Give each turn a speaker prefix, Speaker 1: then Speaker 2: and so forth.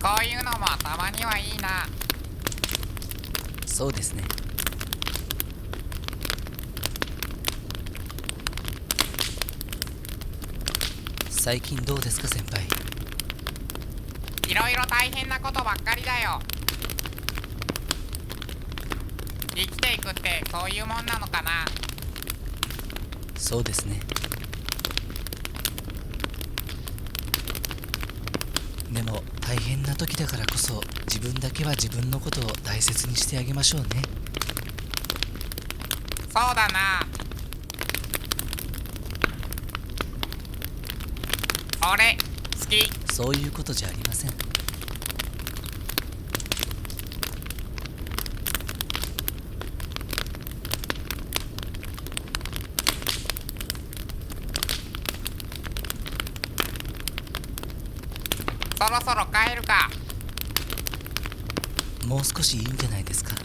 Speaker 1: こういうのもたまにはいいな。
Speaker 2: そうですね。最近どうですか先輩。
Speaker 1: いろいろ大変なことばっかりだよ。生きていくってそういうもんなのかな。
Speaker 2: そうですね。でも大変な時だからこそ自分だけは自分のことを大切にしてあげましょうね。
Speaker 1: そうだな。俺好き。
Speaker 2: そういうことじゃありません。
Speaker 1: そろそろ帰るか。
Speaker 2: もう少しいいんじゃないですか。